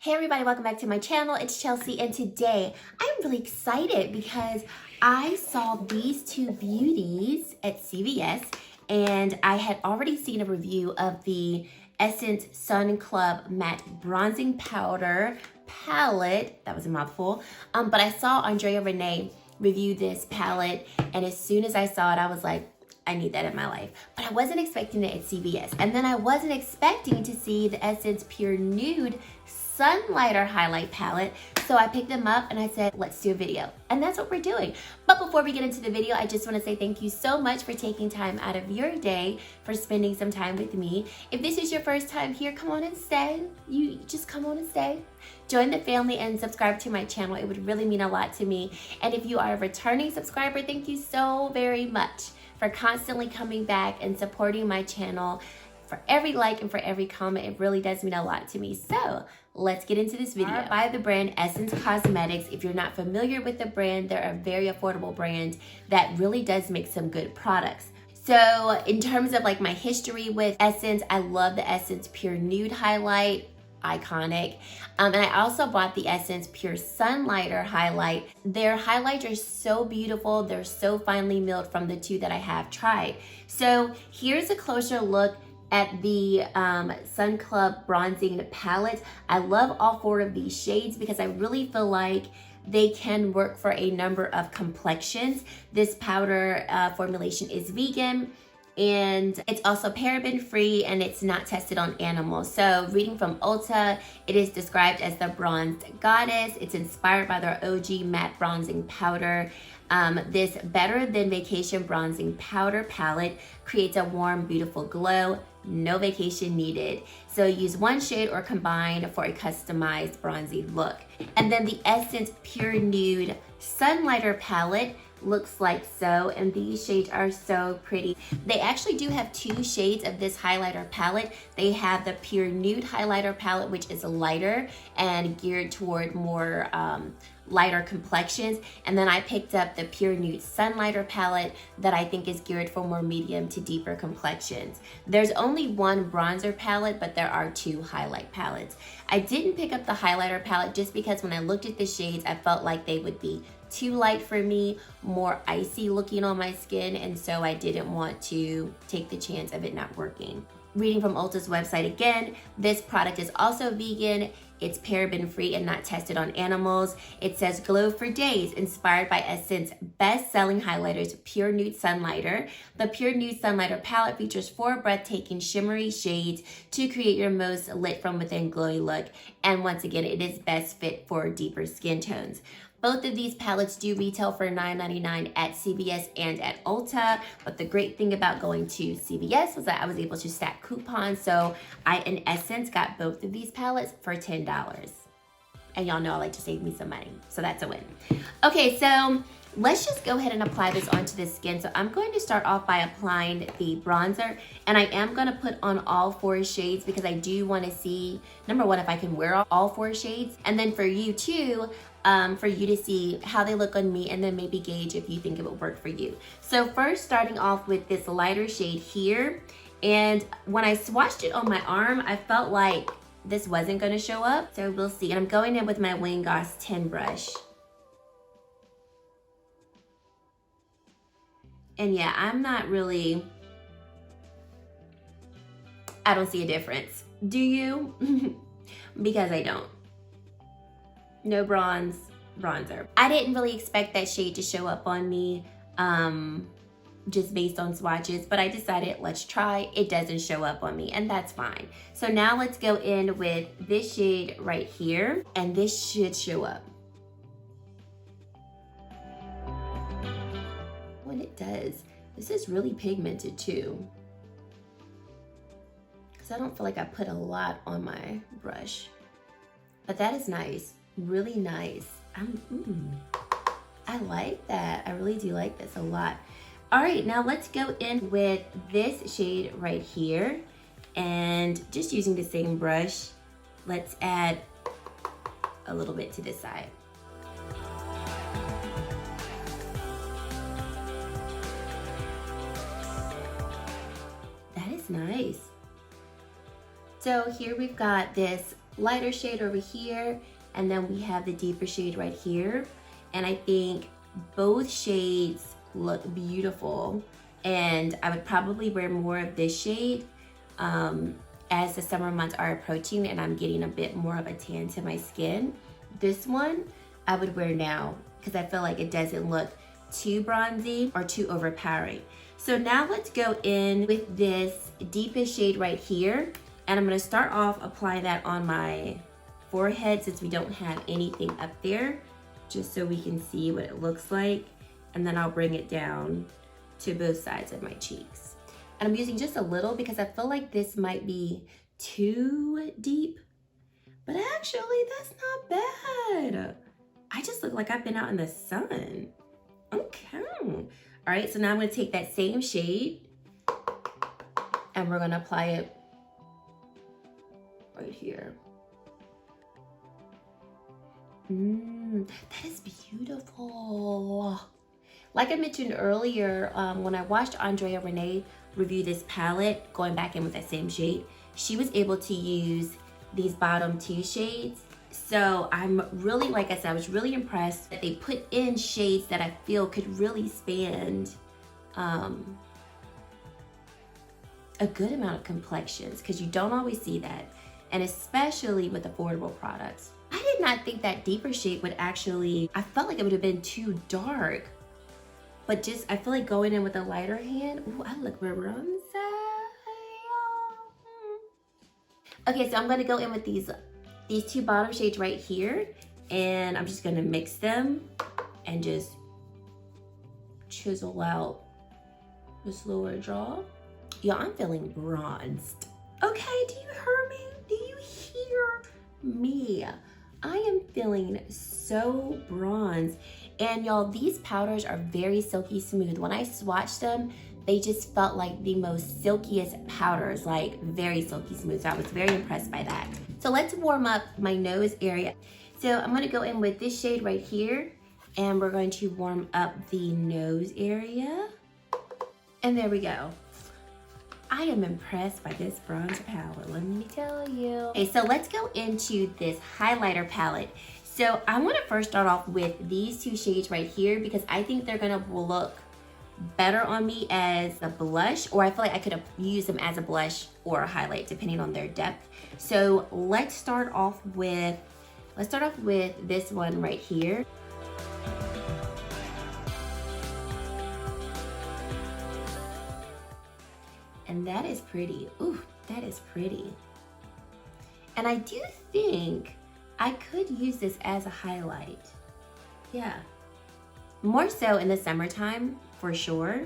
Hey everybody, welcome back to my channel. It's Chelsea, and today I'm really excited because I saw these two beauties at CVS, and I had already seen a review of the Essence Sun Club Matte Bronzing Powder palette. That was a mouthful. But I saw Andrea Renee review this palette, and as soon as I saw it, I was like, I need that in my life. But I wasn't expecting it at CVS. And then I wasn't expecting to see the Essence Pure Nude Sunlighter Highlight Palette. So I picked them up and I said, let's do a video. And that's what we're doing. But before we get into the video, I just want to say thank you so much for taking time out of your day for spending some time with me. If this is your first time here, come on and stay. You just come on and stay. Join the family and subscribe to my channel. It would really mean a lot to me. And if you are a returning subscriber, thank you so very much for constantly coming back and supporting my channel. For every like and for every comment, it really does mean a lot to me. So let's get into this video. By the brand Essence Cosmetics. If you're not familiar with the brand, they're a very affordable brand that really does make some good products. So in terms of like my history with Essence, I love the Essence Pure Nude Highlight. Iconic. And I also bought the Essence Pure Sunlighter Highlight. Their highlights are so beautiful. They're so finely milled from the two that I have tried. So here's a closer look at the Sun Club Bronzing Palette. I love all four of these shades because I really feel like they can work for a number of complexions. This powder formulation is vegan, and it's also paraben free, and it's not tested on animals. So reading from Ulta, it is described as the bronzed goddess. It's inspired by their OG matte bronzing powder. This Better Than Vacation Bronzing Powder palette creates a warm, beautiful glow. No vacation needed. So use one shade or combine for a customized bronzy look. And then the Essence Pure Nude Sunlighter palette looks like so, and these shades are so pretty. They actually do have two shades of this highlighter palette. They have the Pure Nude Highlighter palette, which is lighter and geared toward more lighter complexions. And then I picked up the Pure Nude Sunlighter palette that I think is geared for more medium to deeper complexions. There's only one bronzer palette, but there are two highlight palettes. I didn't pick up the highlighter palette just because when I looked at the shades, I felt like they would be too light for me, more icy looking on my skin, and so I didn't want to take the chance of it not working. Reading from Ulta's website again, this product is also vegan. It's paraben free and not tested on animals. It says glow for days, inspired by Essence best-selling highlighters, Pure Nude Sunlighter. The Pure Nude Sunlighter palette features 4 breathtaking shimmery shades to create your most lit from within glowy look. And once again, it is best fit for deeper skin tones. Both of these palettes do retail for $9.99 at CVS and at Ulta, but the great thing about going to CVS was that I was able to stack coupons, so I, in essence, got both of these palettes for $10. And y'all know I like to save me some money, so that's a win. Okay, so let's just go ahead and apply this onto the skin. So I'm going to start off by applying the bronzer, and I am going to put on all 4 shades because I do want to see, number one, if I can wear all 4 shades, and then for you too, for you to see how they look on me and then maybe gauge if you think it would work for you. So first, starting off with this lighter shade here, and when I swatched it on my arm, I felt like this wasn't going to show up, so we'll see. And I'm going in with my Wayne Goss 10 brush. And yeah, I'm not really, I don't see a difference. Do you? Because I don't. No bronzer. I didn't really expect that shade to show up on me just based on swatches, but I decided let's try. It doesn't show up on me, and that's fine. So now let's go in with this shade right here, and this should show up. When it does, this is really pigmented too, because I don't feel like I put a lot on my brush, but that is nice. Really nice. I like that. I really do like this a lot. All right, now let's go in with this shade right here, and just using the same brush, let's add a little bit to this side. That is nice. So here we've got this lighter shade over here, and then we have the deeper shade right here. And I think both shades look beautiful, and I would probably wear more of this shade as the summer months are approaching and I'm getting a bit more of a tan to my skin. This one I would wear now because I feel like it doesn't look too bronzy or too overpowering. So now let's go in with this deepest shade right here, and I'm gonna start off applying that on my forehead since we don't have anything up there, just so we can see what it looks like, and then I'll bring it down to both sides of my cheeks. And I'm using just a little because I feel like this might be too deep, but actually that's not bad. I just look like I've been out in the sun. Okay. All right, so now I'm gonna take that same shade and we're gonna apply it right here. That is beautiful. Like I mentioned earlier, when I watched Andrea Renee review this palette, going back in with that same shade, she was able to use these bottom two shades. So I'm really, like I said, I was really impressed that they put in shades that I feel could really span a good amount of complexions, because you don't always see that, and especially with affordable products. I did not think that deeper shade would actually, I felt like it would have been too dark, but just, I feel like going in with a lighter hand, ooh, I look bronzy. Okay, so I'm gonna go in with these two bottom shades right here, and I'm just gonna mix them and just chisel out this lower jaw. Yo, I'm feeling bronzed. Okay, do you hear me? Do you hear me? I am feeling so bronzed. And y'all, these powders are very silky smooth. When I swatched them, they just felt like the most silkiest powders, like very silky smooth. So I was very impressed by that. So let's warm up my nose area. So I'm gonna go in with this shade right here, and we're going to warm up the nose area. And there we go. I am impressed by this bronzer palette, let me tell you. Okay, so let's go into this highlighter palette. So I wanna first start off with these two shades right here because I think they're gonna look better on me as a blush, or I feel like I could have used them as a blush or a highlight depending on their depth. So let's start off with this one right here. And that is pretty. Ooh, that is pretty. And I do think I could use this as a highlight. Yeah. More so in the summertime, for sure.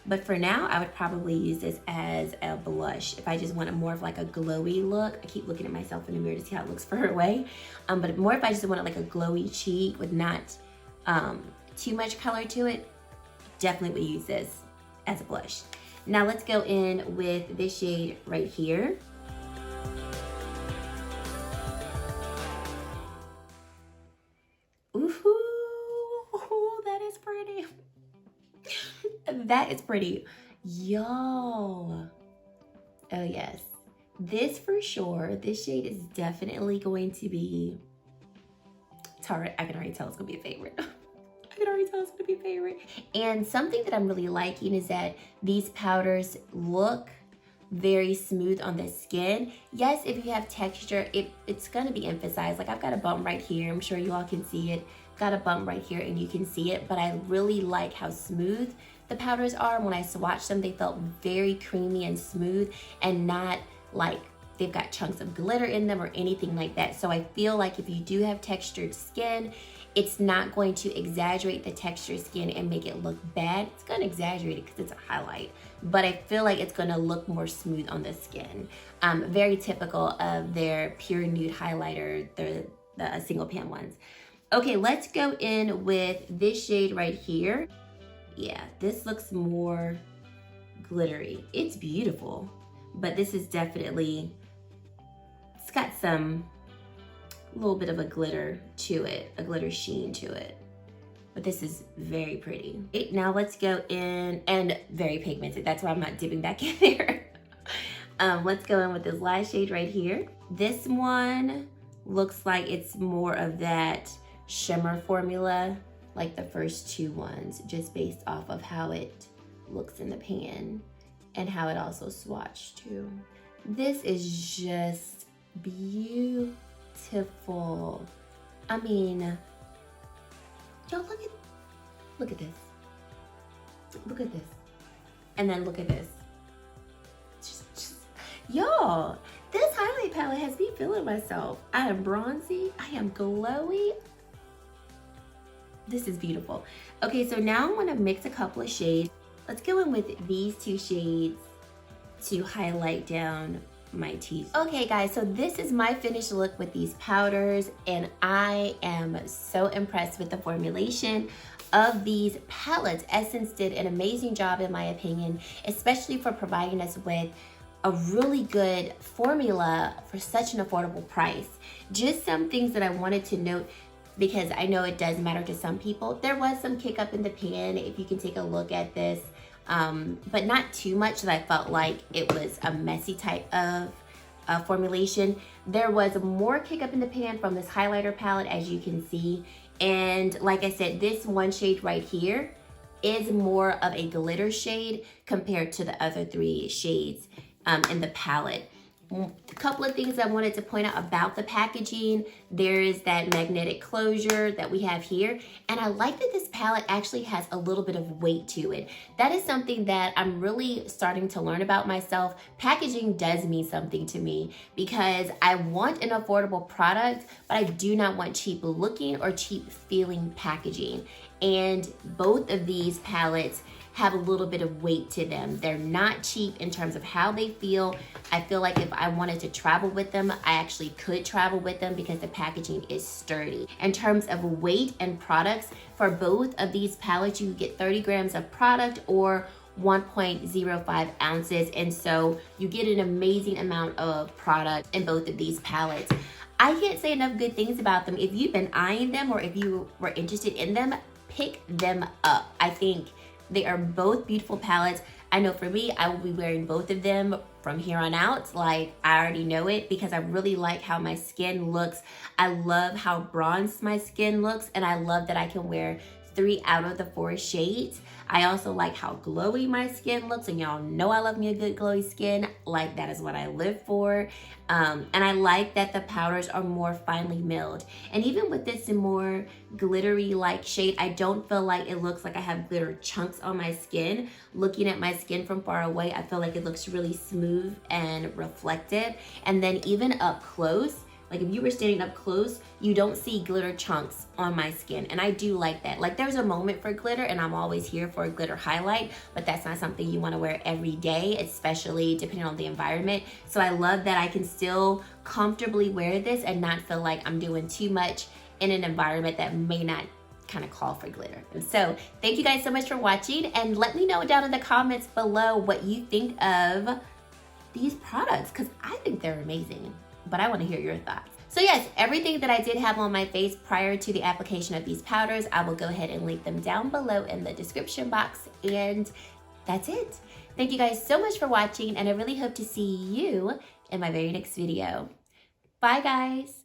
But for now, I would probably use this as a blush if I just wanted more of like a glowy look. I keep looking at myself in the mirror to see how it looks further away. But more if I just wanted like a glowy cheek with not too much color to it, definitely would use this as a blush. Now let's go in with this shade right here. Ooh, that is pretty. That is pretty. Yo. Oh yes. This for sure, this shade is definitely going to be, I can already tell it's gonna be a favorite. I can already tell it's gonna be a favorite. And something that I'm really liking is that these powders look very smooth on the skin. Yes, if you have texture, it's gonna be emphasized. Like I've got a bump right here. I'm sure you all can see it. Got a bump right here and you can see it, but I really like how smooth the powders are. When I swatched them, they felt very creamy and smooth and not like they've got chunks of glitter in them or anything like that. So I feel like if you do have textured skin, it's not going to exaggerate the textured skin and make it look bad. It's gonna exaggerate it because it's a highlight, but I feel like it's gonna look more smooth on the skin. Very typical of their pure nude highlighter, the single pan ones. Okay, let's go in with this shade right here. Yeah, this looks more glittery. It's beautiful, but this is definitely, it's got some little bit of a glitter to it, a glitter sheen to it. But this is very pretty. Okay, now let's go in, and very pigmented. That's why I'm not dipping back in there. Let's go in with this last shade right here. This one, looks like it's more of that shimmer formula like the first two ones, just based off of how it looks in the pan and how it also swatched too. This is just beautiful. I mean, y'all look at this. Look at this. And then look at this. Y'all, this highlight palette has me feeling myself. I am bronzy, I am glowy. This is beautiful. Okay, so now I wanna mix a couple of shades. Let's go in with these two shades to highlight down my T-zone. Okay guys, so this is my finished look with these powders, and I am so impressed with the formulation of these palettes. Essence did an amazing job in my opinion, especially for providing us with a really good formula for such an affordable price. Just some things that I wanted to note, because I know it does matter to some people. There was some kick up in the pan, if you can take a look at this, but not too much that I felt like it was a messy type of formulation. There was more kick up in the pan from this highlighter palette, as you can see. And like I said, this one shade right here is more of a glitter shade compared to the other three shades in the palette. A couple of things I wanted to point out about the packaging. There is that magnetic closure that we have here, and I like that this palette actually has a little bit of weight to it. That is something that I'm really starting to learn about myself. Packaging does mean something to me, because I want an affordable product, but I do not want cheap looking or cheap feeling packaging. And both of these palettes have a little bit of weight to them. They're not cheap in terms of how they feel. I feel like if I wanted to travel with them, I actually could travel with them because the packaging is sturdy. In terms of weight and products, for both of these palettes, you get 30 grams of product or 1.05 ounces. And so you get an amazing amount of product in both of these palettes. I can't say enough good things about them. If you've been eyeing them or if you were interested in them, pick them up. I think they are both beautiful palettes. I know for me, I will be wearing both of them from here on out. Like, I already know it because I really like how my skin looks. I love how bronzed my skin looks, and I love that I can wear 3 out of the 4 shades. I also like how glowy my skin looks, and y'all know I love me a good glowy skin. Like, that is what I live for. And I like that the powders are more finely milled. And even with this more glittery like shade, I don't feel like it looks like I have glitter chunks on my skin. Looking at my skin from far away, I feel like it looks really smooth and reflective. And then even up close, like if you were standing up close, you don't see glitter chunks on my skin. And I do like that. Like, there's a moment for glitter, and I'm always here for a glitter highlight, but that's not something you want to wear every day, especially depending on the environment. So I love that I can still comfortably wear this and not feel like I'm doing too much in an environment that may not kind of call for glitter. So thank you guys so much for watching, and let me know down in the comments below what you think of these products, because I think they're amazing. But I want to hear your thoughts. So yes, everything that I did have on my face prior to the application of these powders, I will go ahead and link them down below in the description box. And that's it. Thank you guys so much for watching, and I really hope to see you in my very next video. Bye guys.